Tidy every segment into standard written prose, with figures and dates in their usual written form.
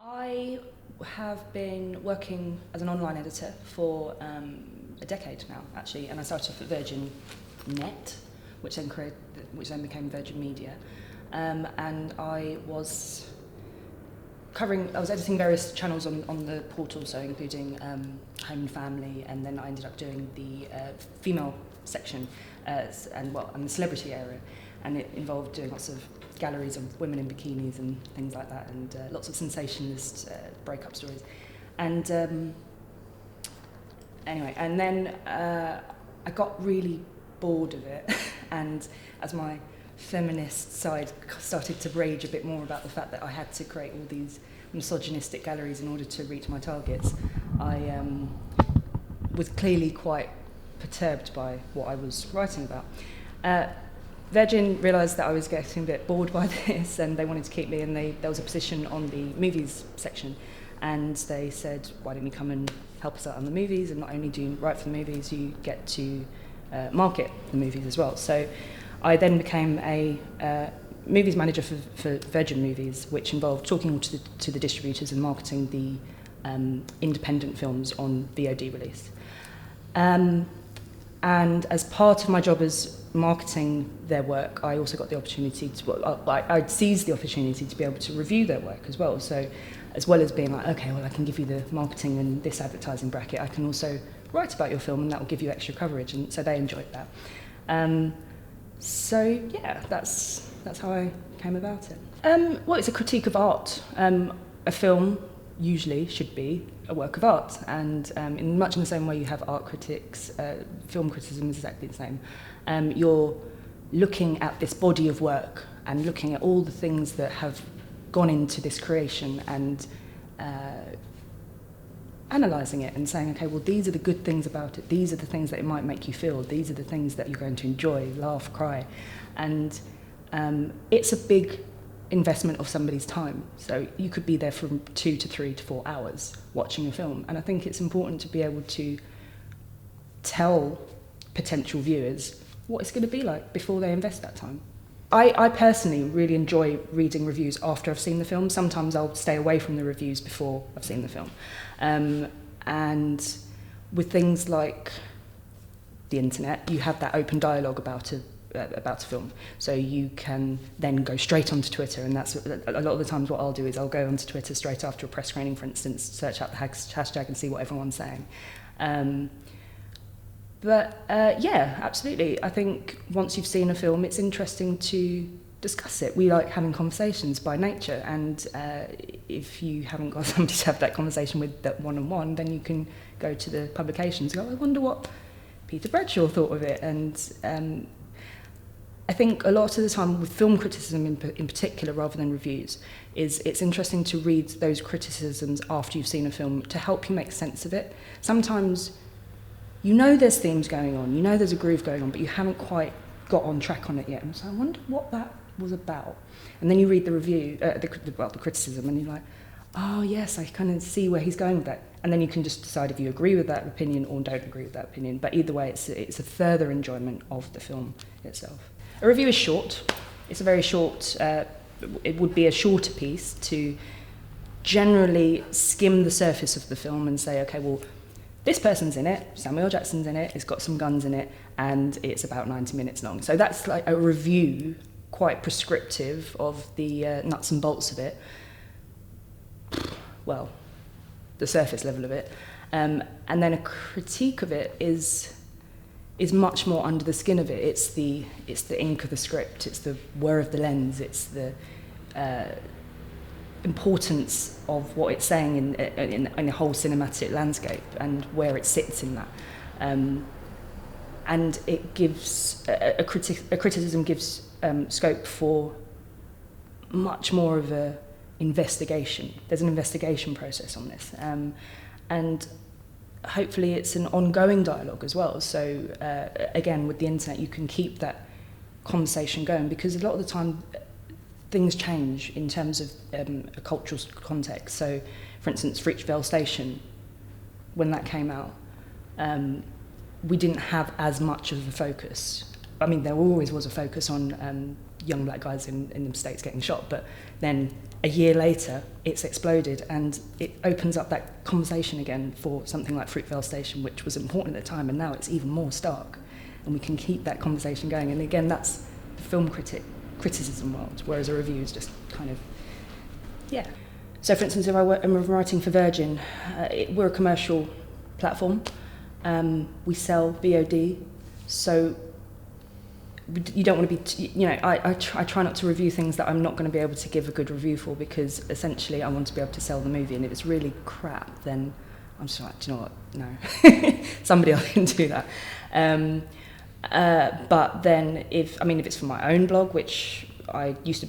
I have been working as an online editor for a decade now, actually, and I started off at Virgin Net, which then became Virgin Media, and I was editing various channels on the portal, so including Home and Family, and then I ended up doing the female section and the celebrity area, and it involved doing lots of galleries of women in bikinis and things like that, and lots of sensationalist breakup stories. And anyway, and then I got really bored of it, and as my feminist side started to rage a bit more about the fact that I had to create all these misogynistic galleries in order to reach my targets, I was clearly quite perturbed by what I was writing about. Virgin realised that I was getting a bit bored by this, and they wanted to keep me, and there was a position on the movies section, and they said, why don't you come and help us out on the movies, and not only do you write for the movies, you get to market the movies as well. So I then became a movies manager for Virgin Movies, which involved talking to the distributors and marketing the independent films on VOD release. And as part of my job as marketing their work, I also got the opportunity I'd seized the opportunity to be able to review their work as well. So as well as being like, okay, well, I can give you the marketing and this advertising bracket, I can also write about your film, and that will give you extra coverage. And so they enjoyed that. So yeah, that's how I came about it. Well, it's a critique of art. A film usually should be a work of art, and in much in the same way you have art critics, film criticism is exactly the same. You're looking at this body of work and looking at all the things that have gone into this creation and analysing it and saying, okay, well, these are the good things about it, these are the things that it might make you feel, these are the things that you're going to enjoy, laugh, cry. And it's a big investment of somebody's time. So you could be there from 2 to 3 to 4 hours watching a film. And I think it's important to be able to tell potential viewers what it's going to be like before they invest that time. I personally really enjoy reading reviews after I've seen the film. Sometimes I'll stay away from the reviews before I've seen the film. And with things like the internet, you have that open dialogue about a film. So you can then go straight onto Twitter, and that's a lot of the times what I'll do is I'll go onto Twitter straight after a press screening, for instance, search out the hashtag and see what everyone's saying. Yeah, absolutely. I think once you've seen a film, it's interesting to discuss it. We like having conversations by nature, and if you haven't got somebody to have that conversation with that one-on-one, then you can go to the publications and go, I wonder what Peter Bradshaw thought of it. And I think a lot of the time with film criticism in particular, rather than reviews, is it's interesting to read those criticisms after you've seen a film to help you make sense of it. Sometimes you know there's themes going on, you know there's a groove going on, but you haven't quite got on track on it yet. And so I wonder what that was about. And then you read the review, the criticism, and you're like, oh yes, I kind of see where he's going with that. And then you can just decide if you agree with that opinion or don't agree with that opinion. But either way, it's a further enjoyment of the film itself. A review is short. It's a very short, it would be a shorter piece to generally skim the surface of the film and say, okay, well, this person's in it, Samuel Jackson's in it, it's got some guns in it, and it's about 90 minutes long. So that's like a review, quite prescriptive of the nuts and bolts of it. Well, the surface level of it. And then a critique of it is much more under the skin of it. It's the ink of the script, it's the whir of the lens, it's the importance of what it's saying in a whole cinematic landscape and where it sits in that. And it gives, a criticism gives scope for much more of a investigation. There's an investigation process on this. And hopefully it's an ongoing dialogue as well. So again, with the internet, you can keep that conversation going, because a lot of the time things change in terms of a cultural context. So, for instance, Fruitvale Station, when that came out, we didn't have as much of a focus. I mean, there always was a focus on young black guys in the States getting shot, but then a year later it's exploded, and it opens up that conversation again for something like Fruitvale Station, which was important at the time, and now it's even more stark, and we can keep that conversation going. And again, that's the film criticism world, whereas a review is just kind of, yeah. So for instance, if I'm writing for Virgin, we're a commercial platform. We sell VOD, so you don't want to be, I try not to review things that I'm not going to be able to give a good review for, because essentially I want to be able to sell the movie, and if it's really crap, then I'm just like, do you know what, no, somebody else can do that. But then if it's for my own blog, which I used to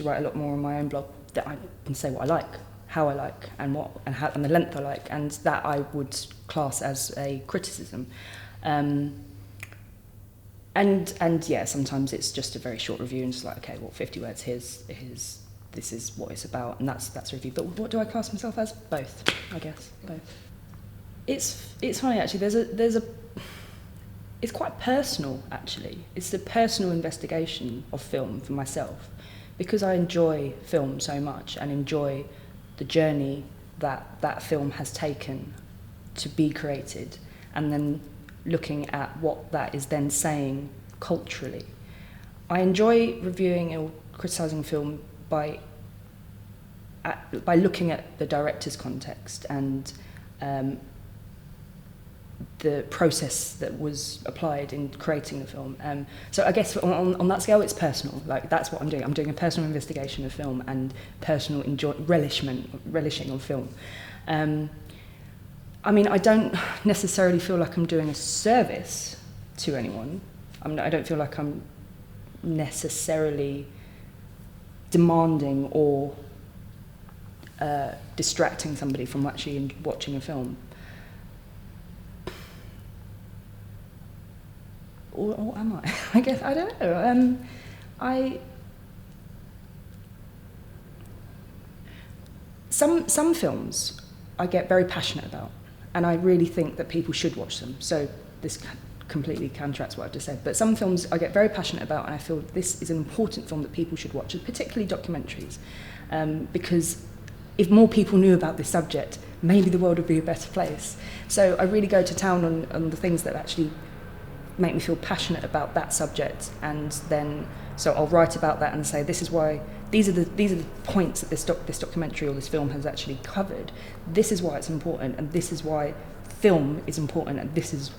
write a lot more on my own blog, that I can say what I like, how I like, and the length I like, and that I would class as a criticism. And yeah, sometimes it's just a very short review, and just like, okay, well, 50 words, here's this is what it's about, and that's a review. But what do I class myself as? Both, I guess, both. It's funny actually. It's quite personal actually. It's the personal investigation of film for myself, because I enjoy film so much and enjoy the journey that film has taken to be created, and then looking at what that is then saying culturally. I enjoy reviewing or criticising film by looking at the director's context and the process that was applied in creating the film. So I guess on that scale, it's personal. Like, that's what I'm doing. I'm doing a personal investigation of film and personal relishing of film. I don't necessarily feel like I'm doing a service to anyone. I don't feel like I'm necessarily demanding or distracting somebody from actually watching a film. Or am I? I guess, I don't know. Some films I get very passionate about, and I really think that people should watch them. So this completely counteracts what I've just said. But some films I get very passionate about, and I feel this is an important film that people should watch, particularly documentaries, because if more people knew about this subject, maybe the world would be a better place. So I really go to town on the things that actually make me feel passionate about that subject, and then so I'll write about that and say, this is why, these are the points that this documentary or this film has actually covered. This is why it's important, and this is why film is important, and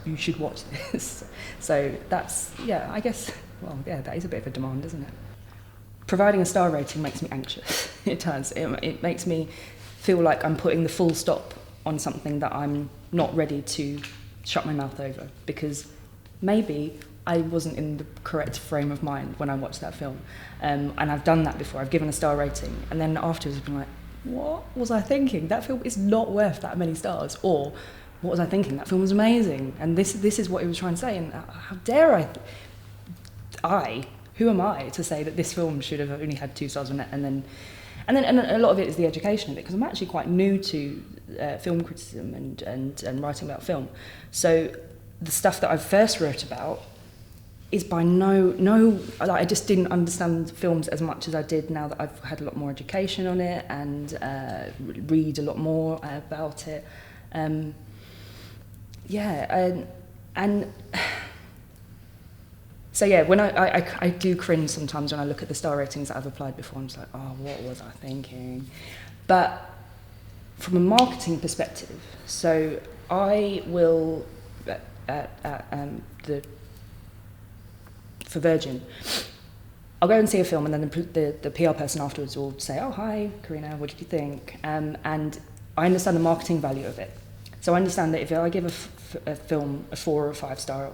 you should watch this. So that's, yeah, I guess, well, yeah, that is a bit of a demand, isn't it? Providing a star rating makes me anxious. It does. It makes me feel like I'm putting the full stop on something that I'm not ready to shut my mouth over, because maybe I wasn't in the correct frame of mind when I watched that film. And I've done that before. I've given a star rating, and then afterwards I've been like, what was I thinking? That film is not worth that many stars. Or, what was I thinking? That film was amazing, and this is what it was trying to say, and how dare who am I to say that this film should have only had 2 stars on it? And then a lot of it is the education of it, because I'm actually quite new to film criticism and writing about film. So the stuff that I first wrote about is by like, I just didn't understand films as much as I did now that I've had a lot more education on it and read a lot more about it. And so yeah, when I do cringe sometimes when I look at the star ratings that I've applied before. I'm just like, oh, what was I thinking? But from a marketing perspective, so I will for Virgin, I'll go and see a film, and then the PR person afterwards will say, oh, hi, Corrina, what did you think? And I understand the marketing value of it. So I understand that if I give a film a 4 or a 5 star,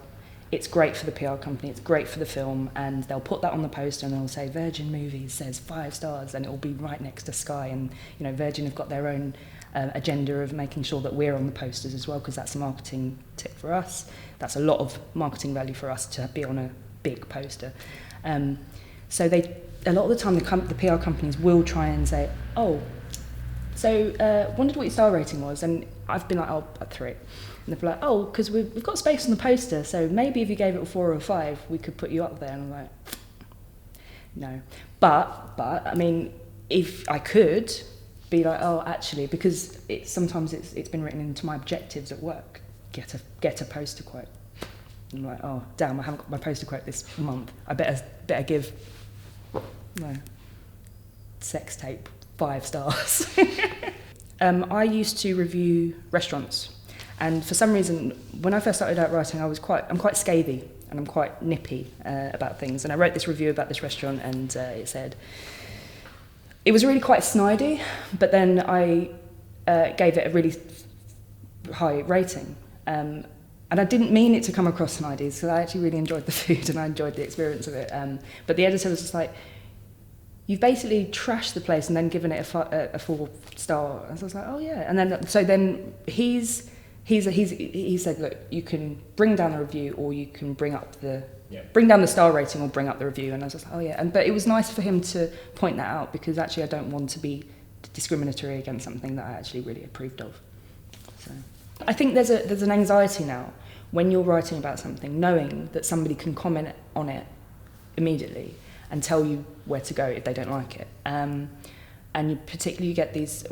it's great for the PR company, it's great for the film, and they'll put that on the poster and they'll say, Virgin Movies says 5 stars, and it'll be right next to Sky, and Virgin have got their own agenda of making sure that we're on the posters as well, because that's a marketing tip for us. That's a lot of marketing value for us to be on a big poster. So a lot of the time the PR companies will try and say, oh, so wondered what your star rating was, and I've been like, oh, a 3. And they'll be like, oh, because we've got space on the poster, so maybe if you gave it a 4 or a 5, we could put you up there. And I'm like, no. But I mean, if I could be like, oh, actually, because sometimes it's been written into my objectives at work, get a poster quote. I'm like, oh, damn, I haven't got my poster quote this month. I better give, no, sex tape 5 stars. I used to review restaurants, and for some reason, when I first started out writing, I'm quite scathy and I'm quite nippy about things. And I wrote this review about this restaurant, and it said, it was really quite snidey, but then I gave it a really high rating. And I didn't mean it to come across snidey, because I actually really enjoyed the food and I enjoyed the experience of it. But the editor was just like, you've basically trashed the place and then given it a 4 star. And so I was like, oh yeah. And then he said, look, you can bring down the review, or you can bring down the star rating or bring up the review. And I was just like, oh yeah. But it was nice for him to point that out, because actually I don't want to be discriminatory against something that I actually really approved of. So I think there's an anxiety now when you're writing about something, knowing that somebody can comment on it immediately and tell you where to go if they don't like it. And you particularly get these,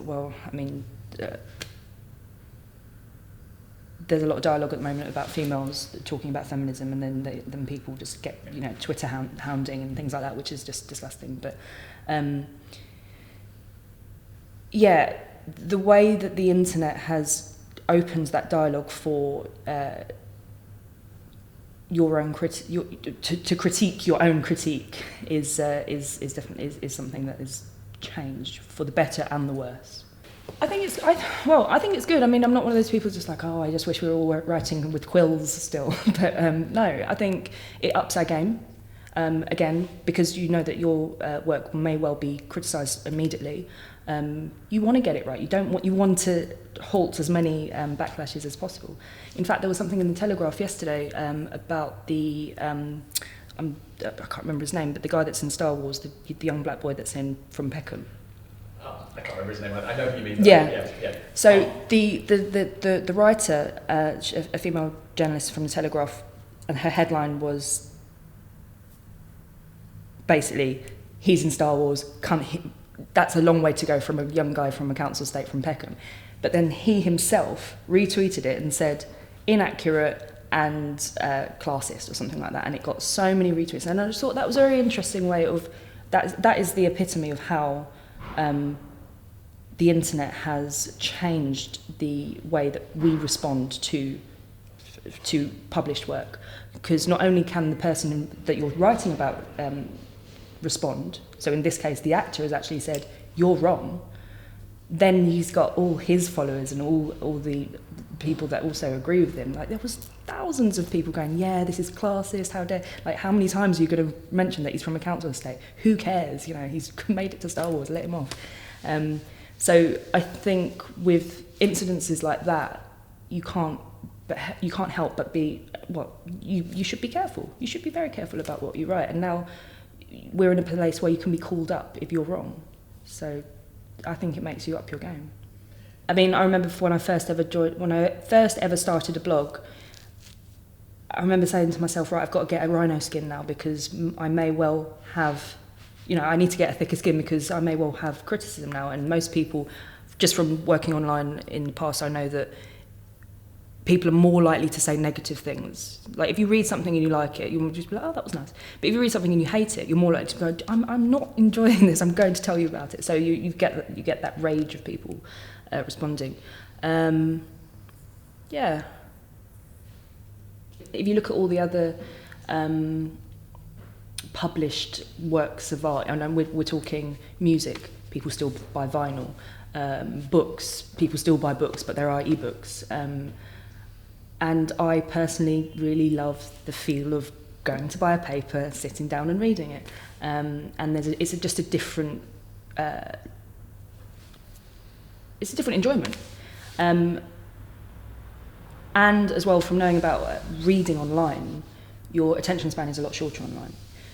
there's a lot of dialogue at the moment about females talking about feminism, and then people just get, Twitter hounding and things like that, which is just disgusting. But the way that the internet has opened that dialogue for your own to critique your own critique is definitely something that is changed for the better and the worse. I think it's good. I mean, I'm not one of those people just like, oh, I just wish we were all writing with quills still. But no, I think it ups our game. Again, because you know that your work may well be criticised immediately. You want to get it right. You want to halt as many backlashes as possible. In fact, there was something in the Telegraph yesterday about the I can't remember his name, but the guy that's in Star Wars, the young black boy that's in From Peckham. Oh, I can't remember his name. I know who you mean. Yeah. Yeah. So the writer, a female journalist from the Telegraph, and her headline was basically, he's in Star Wars. That's a long way to go from a young guy from a council estate from Peckham. But then he himself retweeted it and said, inaccurate and classist or something like that. And it got so many retweets. And I just thought that was a very interesting way of, that is the epitome of how the internet has changed the way that we respond to published work. Because not only can the person that you're writing about respond, so in this case the actor has actually said, you're wrong, then he's got all his followers and all the people that also agree with him. Like, there was thousands of people going, yeah, this is classist, how dare, like, how many times are you going to mention that he's from a council estate? Who cares? He's made it to Star Wars, let him off. So I think with incidences like that, you can't help but be, you should be careful. You should be very careful about what you write. And now we're in a place where you can be called up if you're wrong. So I think it makes you up your game. I mean, I remember when I first ever started a blog, I remember saying to myself, right, I've got to get a rhino skin now, because I may well have, I need to get a thicker skin because I may well have criticism now. And most people, just from working online in the past, I know that people are more likely to say negative things. Like, if you read something and you like it, you'll just be like, oh, that was nice. But if you read something and you hate it, you're more likely to go, I'm not enjoying this, I'm going to tell you about it. So you get that rage of people responding. Yeah. If you look at all the other published works of art, and we're talking music, people still buy vinyl. Books, people still buy books, but there are ebooks. And I personally really love the feel of going to buy a paper, sitting down and reading it. And it's just a different, it's a different enjoyment. And as well, from knowing about reading online, your attention span is a lot shorter online.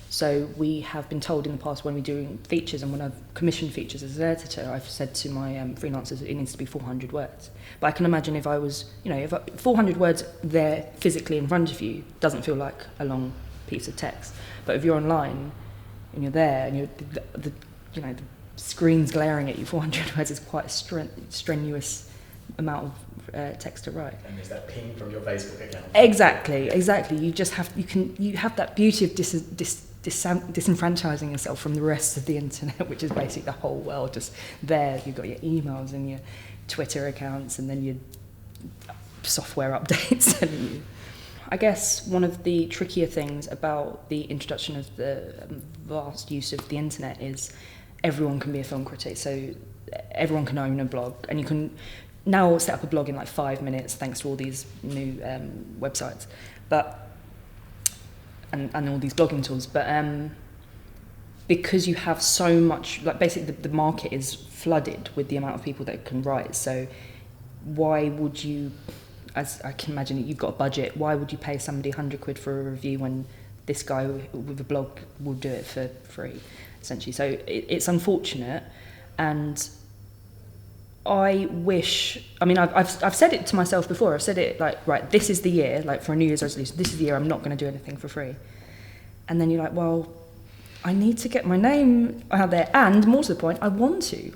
So we have been told in the past, when we're doing features and when I've commissioned features as an editor, I've said to my freelancers it needs to be 400 words. But I can imagine if I was, if 400 words there physically in front of you doesn't feel like a long piece of text. But if you're online, and you're there, and the screen's glaring at you. 400 words is quite a strenuous amount of text to write. And there's that ping from your Facebook account. Exactly. You have that beauty of disenfranchising yourself from the rest of the internet, which is basically the whole world just there. You've got your emails and your Twitter accounts, and then your software updates. I guess one of the trickier things about the introduction of the vast use of the internet is everyone can be a film critic. So everyone can own a blog, and you can now set up a blog in like 5 minutes thanks to all these new websites, and all these blogging tools. But because you have so much, like basically the market is flooded with the amount of people that can write. So why would you, as I can imagine it, you've got a budget, why would you pay somebody 100 quid for a review when this guy with a blog will do it for free, essentially? So it's unfortunate, and I wish, I mean, I've said it to myself before. I've said it like, right, this is the year, like for a New Year's resolution, this is the year I'm not going to do anything for free. And then you're like, well, I need to get my name out there, and more to the point, I want to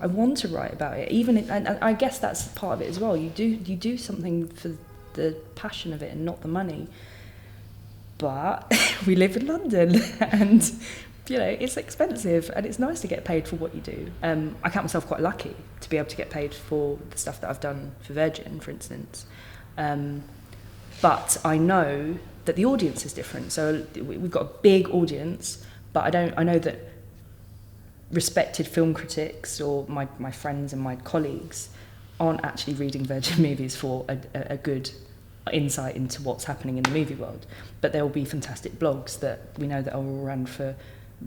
write about it. And I guess that's part of it as well. You do something for the passion of it and not the money. But we live in London, and it's expensive, and it's nice to get paid for what you do. I count myself quite lucky to be able to get paid for the stuff that I've done for Virgin, for instance. But I know that the audience is different. So we've got a big audience, but I know that respected film critics or my friends and my colleagues aren't actually reading Virgin movies for a good insight into what's happening in the movie world. But there will be fantastic blogs that we know that are all around for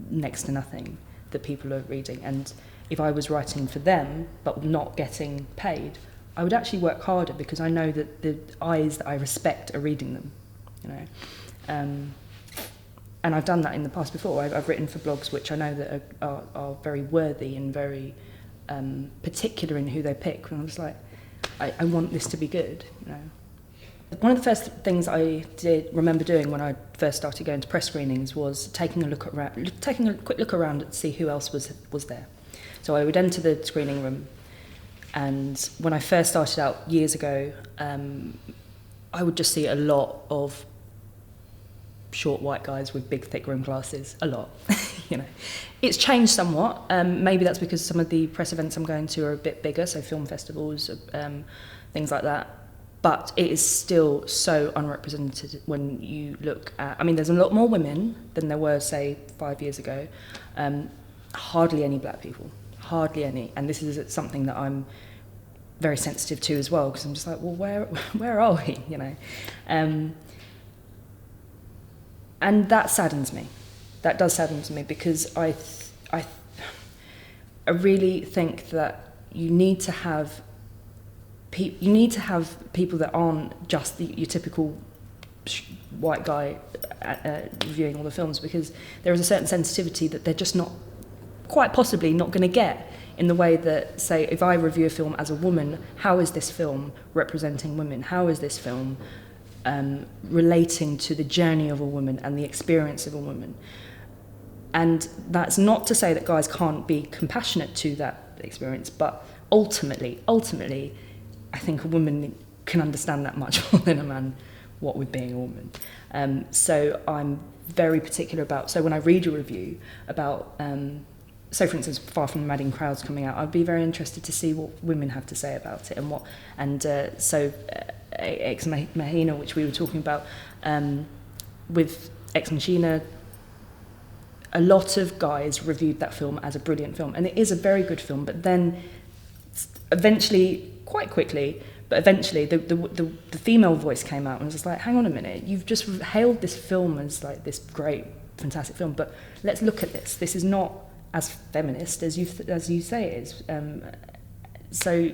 next to nothing that people are reading. And if I was writing for them but not getting paid, I would actually work harder, because I know that the eyes that I respect are reading them, and I've done that in the past before. I've written for blogs which I know that are very worthy and very particular in who they pick, and I was like, I want this to be good. One of the first things I remember doing when I first started going to press screenings was taking a quick look around to see who else was there. So I would enter the screening room, and when I first started out years ago, I would just see a lot of short white guys with big thick room glasses, a lot. It's changed somewhat. Maybe that's because some of the press events I'm going to are a bit bigger, so film festivals, things like that. But it is still so unrepresented when you look at... I mean, there's a lot more women than there were, say, 5 years ago. Hardly any black people. Hardly any. And this is something that I'm very sensitive to as well, because I'm just like, well, where are we, And that saddens me. That does sadden me, because I really think that you need to have people that aren't just your typical white guy reviewing all the films, because there is a certain sensitivity that they're just not, quite possibly not going to get, in the way that, say, if I review a film as a woman, how is this film representing women? How is this film relating to the journey of a woman and the experience of a woman? And that's not to say that guys can't be compassionate to that experience, but ultimately, I think a woman can understand that much more than a man, what with being a woman. So I'm very particular about, so when I read a review about, so for instance, Far From the Madding Crowd's coming out, I'd be very interested to see what women have to say about it, so Ex Machina, which we were talking about, with Ex Machina, a lot of guys reviewed that film as a brilliant film, and it is a very good film, but then eventually, quite quickly, but eventually the female voice came out and was just like, hang on a minute, you've just hailed this film as like this great, fantastic film, but let's look at this. This is not as feminist as you say it is. So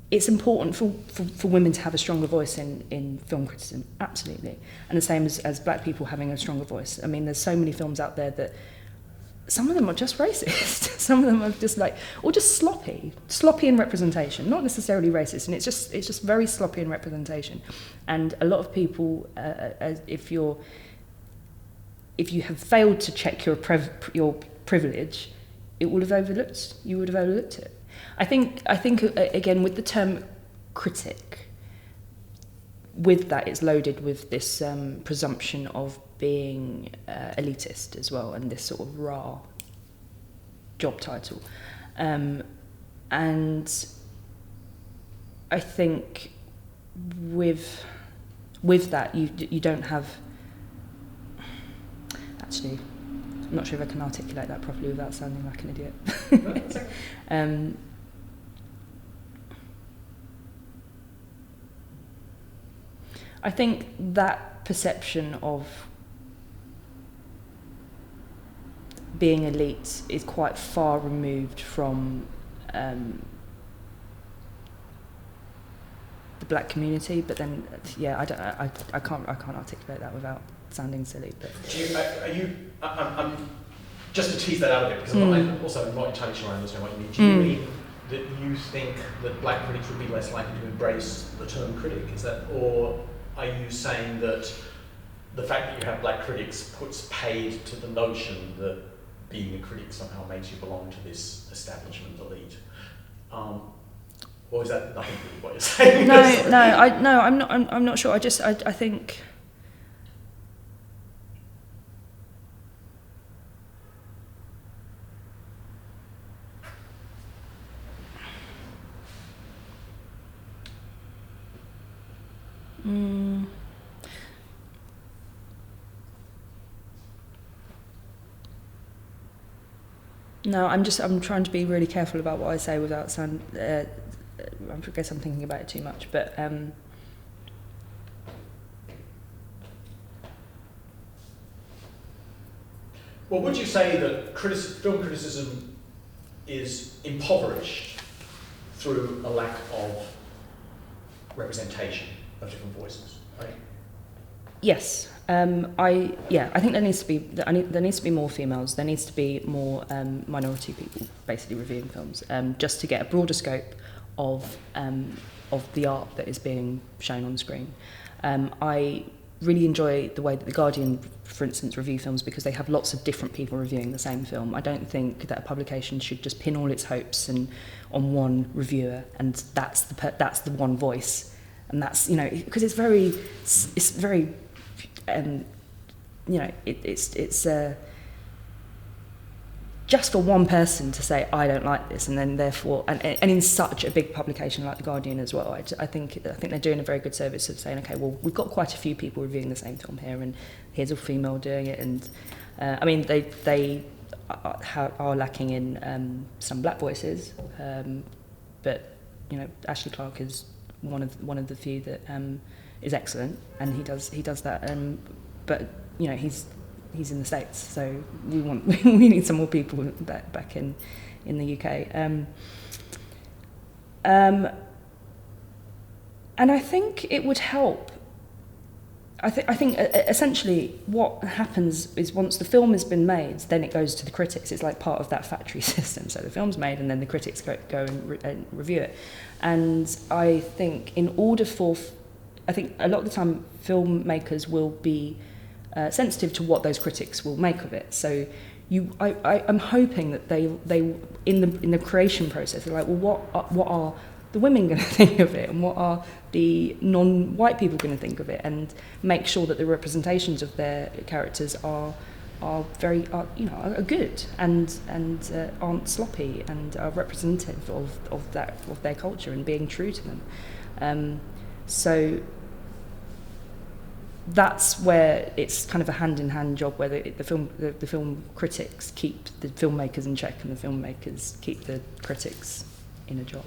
it's important for women to have a stronger voice in film criticism, absolutely. And the same as black people having a stronger voice. I mean, there's so many films out there that some of them are just racist. Some of them are just like, or just sloppy in representation, not necessarily racist. And it's just very sloppy in representation. And a lot of people, if you're if you have failed to check your privilege, you would have overlooked it. I think again, with the term critic, with that it's loaded with this presumption of being elitist as well, and this sort of raw job title. And I think with that you don't have... Actually, I'm not sure if I can articulate that properly without sounding like an idiot. I think that perception of being elite is quite far removed from the black community, but then I can't articulate that without sounding silly. But I'm just to tease that out a bit, because I'm also not entirely sure I understand what you mean. Do you mean that you think that black critics would be less likely to embrace the term critic? Is that, or are you saying that the fact that you have black critics puts paid to the notion that being a critic somehow makes you belong to this establishment elite? Or is that nothing really what you're saying? I'm not sure. I think. No, I'm trying to be really careful about what I say without sound. I guess I'm thinking about it too much, but well, would you say that film criticism is impoverished through a lack of representation of different voices? Right? Yes. I think there needs to be more females. There needs to be more minority people basically reviewing films, just to get a broader scope of the art that is being shown on screen. I really enjoy the way that The Guardian, for instance, review films, because they have lots of different people reviewing the same film. I don't think that a publication should just pin all its hopes on one reviewer, and that's the one voice, and that's, because it's very it's just for one person to say I don't like this, and then therefore and in such a big publication like The Guardian as well, I think they're doing a very good service of saying, okay, well, we've got quite a few people reviewing the same film here, and here's a female doing it, and I mean they are lacking in some black voices, but Ashley Clarke is one of the few that is excellent, and he does that, but he's in the States, so we need some more people back in the UK, and I think it would help. I think essentially what happens is once the film has been made, then it goes to the critics. It's like part of that factory system. So the film's made, and then the critics go and review it. And I think a lot of the time filmmakers will be sensitive to what those critics will make of it. So I'm hoping that they in the creation process, they're like, well, what are the women going to think of it, and what are the non-white people going to think of it, and make sure that the representations of their characters are good and aren't sloppy, and are representative of their culture and being true to them. So that's where it's kind of a hand-in-hand job, where the film critics keep the filmmakers in check, and the filmmakers keep the critics in a job.